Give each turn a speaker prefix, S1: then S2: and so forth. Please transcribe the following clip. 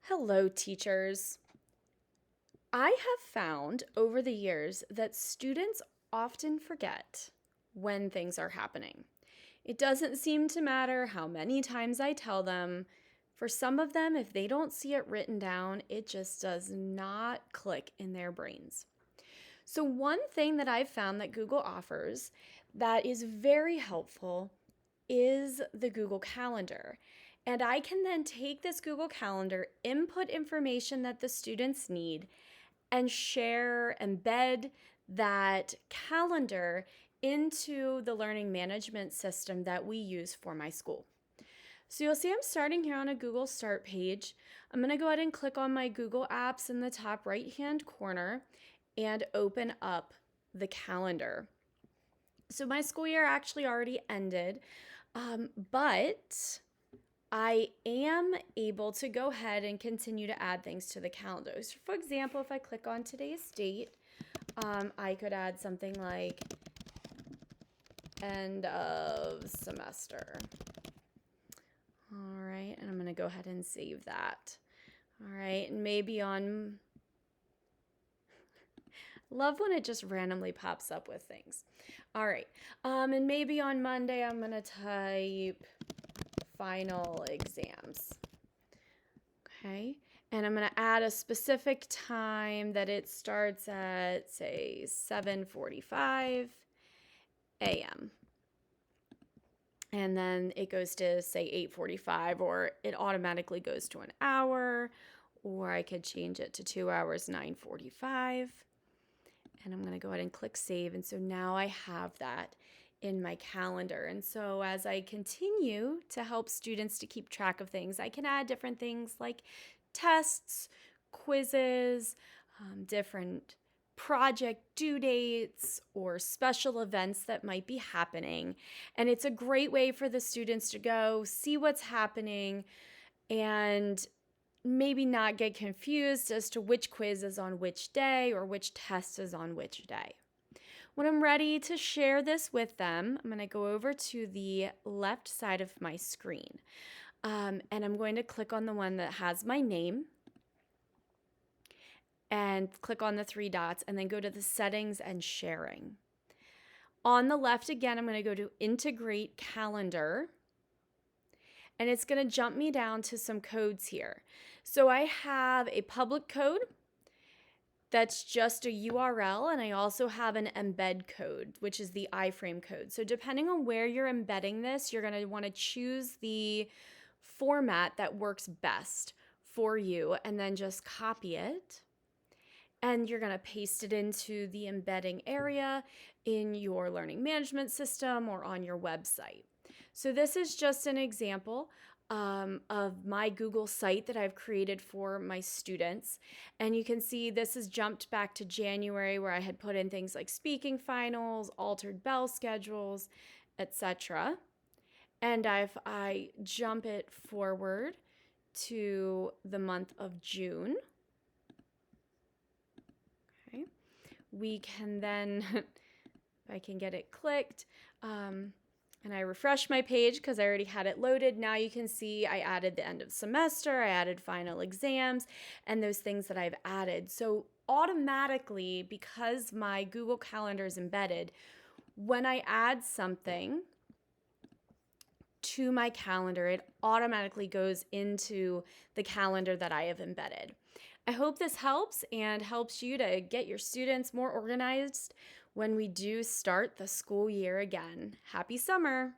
S1: Hello, teachers. I have found over the years that students often forget when things are happening. It doesn't seem to matter how many times I tell them. For some of them, if they don't see it written down, it just does not click in their brains. So, one thing that I've found that Google offers that is very helpful is the Google Calendar. And I can then take this Google Calendar, input information that the students need, and embed that calendar into the learning management system that we use for my school. So you'll see I'm starting here on a Google Start page. I'm going to go ahead and click on my Google Apps in the top right-hand corner and open up the calendar. So my school year actually already ended, but I am able to go ahead and continue to add things to the calendar. So for example, if I click on today's date, I could add something like end of semester. All right, and I'm going to go ahead and save that. All right, and maybe on, love when it just randomly pops up with things. All right, and maybe on Monday I'm going to type final exams. Okay, and I'm going to add a specific time that it starts at, say, 7:45 a.m. And then it goes to, say, 8:45, or it automatically goes to an hour, or I could change it to 2 hours, 9:45. And I'm going to go ahead and click save. And so now I have that in my calendar. And so as I continue to help students to keep track of things, I can add different things like tests, quizzes, different project due dates, or special events that might be happening. And it's a great way for the students to go see what's happening and maybe not get confused as to which quiz is on which day or which test is on which day. When I'm ready to share this with them, I'm going to go over to the left side of my screen, and I'm going to click on the one that has my name and click on the three dots and then go to the settings and sharing. On the left again, I'm going to go to integrate calendar, and it's going to jump me down to some codes here. So I have a public code that's just a URL, and I also have an embed code, which is the iframe code. So depending on where you're embedding this, you're going to want to choose the format that works best for you and then just copy it. And you're going to paste it into the embedding area in your learning management system or on your website. So this is just an example of my Google site that I've created for my students. And you can see this has jumped back to January, where I had put in things like speaking finals, altered bell schedules, etc. And if I jump it forward to the month of June, okay, we can then, if I can get it clicked, and I refresh my page because I already had it loaded. Now you can see I added the end of semester, I added final exams, and those things that I've added. So automatically, because my Google Calendar is embedded, when I add something to my calendar, it automatically goes into the calendar that I have embedded. I hope this helps and helps you to get your students more organized when we do start the school year again. Happy summer!